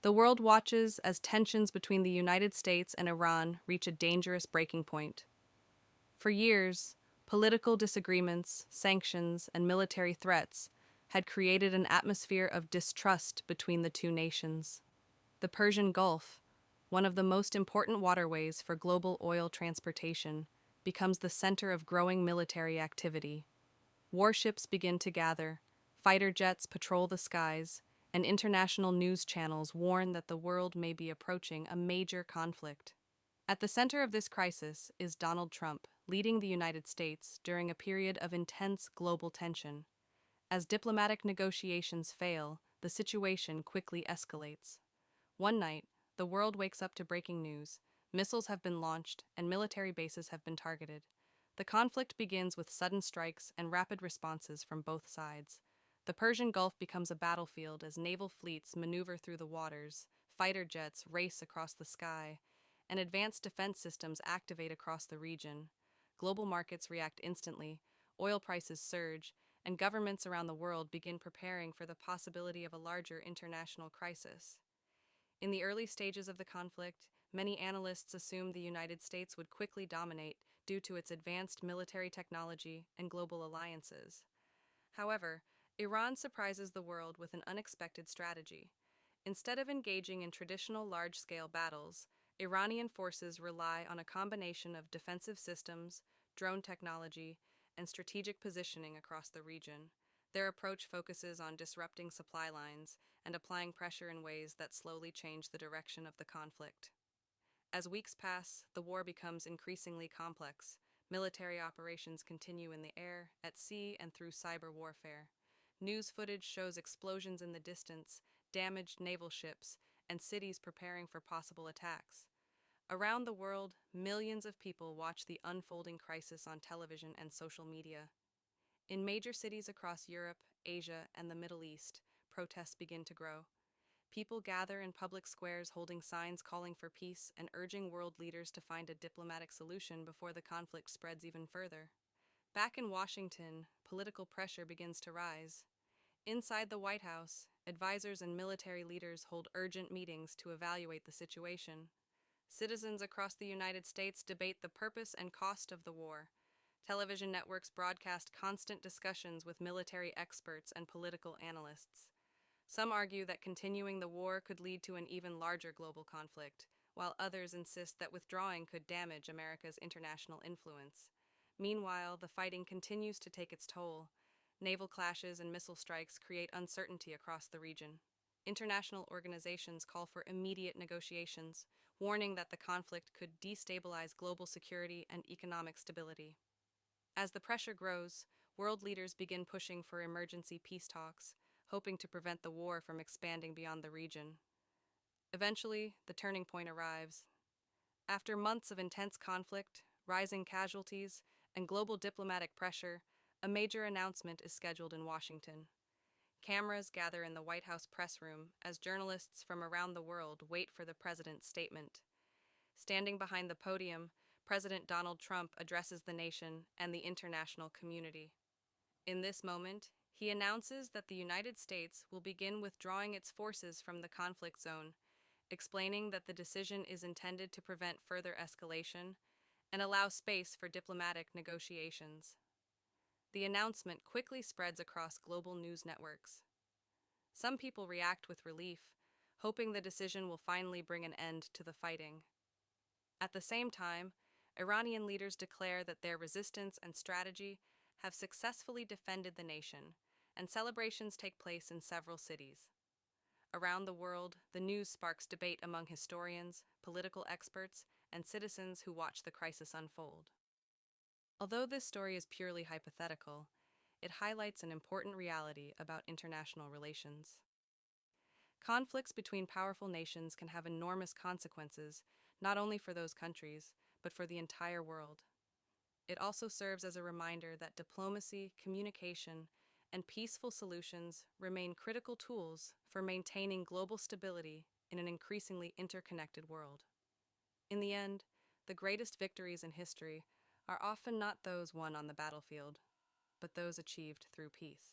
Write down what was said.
The world watches as tensions between the United States and Iran reach a dangerous breaking point. For years, political disagreements, sanctions, and military threats had created an atmosphere of distrust between the two nations. The Persian Gulf, one of the most important waterways for global oil transportation, becomes the center of growing military activity. Warships begin to gather, fighter jets patrol the skies, and international news channels warn that the world may be approaching a major conflict. At the center of this crisis is Donald Trump, leading the United States during a period of intense global tension. As diplomatic negotiations fail, the situation quickly escalates. One night, the world wakes up to breaking news. Missiles have been launched, and military bases have been targeted. The conflict begins with sudden strikes and rapid responses from both sides. The Persian Gulf becomes a battlefield as naval fleets maneuver through the waters, fighter jets race across the sky, and advanced defense systems activate across the region. Global markets react instantly, oil prices surge, and governments around the world begin preparing for the possibility of a larger international crisis. In the early stages of the conflict, many analysts assumed the United States would quickly dominate due to its advanced military technology and global alliances. However, Iran surprises the world with an unexpected strategy. Instead of engaging in traditional large-scale battles, Iranian forces rely on a combination of defensive systems, drone technology, and strategic positioning across the region. Their approach focuses on disrupting supply lines and applying pressure in ways that slowly change the direction of the conflict. As weeks pass, the war becomes increasingly complex. Military operations continue in the air, at sea, and through cyber warfare. News footage shows explosions in the distance, damaged naval ships, and cities preparing for possible attacks. Around the world, millions of people watch the unfolding crisis on television and social media. In major cities across Europe, Asia, and the Middle East, protests begin to grow. People gather in public squares holding signs calling for peace and urging world leaders to find a diplomatic solution before the conflict spreads even further. Back in Washington, political pressure begins to rise. Inside the White House, advisors and military leaders hold urgent meetings to evaluate the situation. Citizens across the United States debate the purpose and cost of the war. Television networks broadcast constant discussions with military experts and political analysts. Some argue that continuing the war could lead to an even larger global conflict, while others insist that withdrawing could damage America's international influence. Meanwhile, the fighting continues to take its toll. Naval clashes and missile strikes create uncertainty across the region. International organizations call for immediate negotiations, warning that the conflict could destabilize global security and economic stability. As the pressure grows, world leaders begin pushing for emergency peace talks, hoping to prevent the war from expanding beyond the region. Eventually, the turning point arrives. After months of intense conflict, rising casualties, and global diplomatic pressure, a major announcement is scheduled in Washington. Cameras gather in the White House press room as journalists from around the world wait for the president's statement. Standing behind the podium, President Donald Trump addresses the nation and the international community. In this moment, he announces that the United States will begin withdrawing its forces from the conflict zone, explaining that the decision is intended to prevent further escalation and allow space for diplomatic negotiations. The announcement quickly spreads across global news networks. Some people react with relief, hoping the decision will finally bring an end to the fighting. At the same time, Iranian leaders declare that their resistance and strategy have successfully defended the nation, and celebrations take place in several cities. Around the world, the news sparks debate among historians, political experts, and citizens who watch the crisis unfold. Although this story is purely hypothetical, it highlights an important reality about international relations. Conflicts between powerful nations can have enormous consequences, not only for those countries, but for the entire world. It also serves as a reminder that diplomacy, communication, and peaceful solutions remain critical tools for maintaining global stability in an increasingly interconnected world. In the end, the greatest victories in history are often not those won on the battlefield, but those achieved through peace.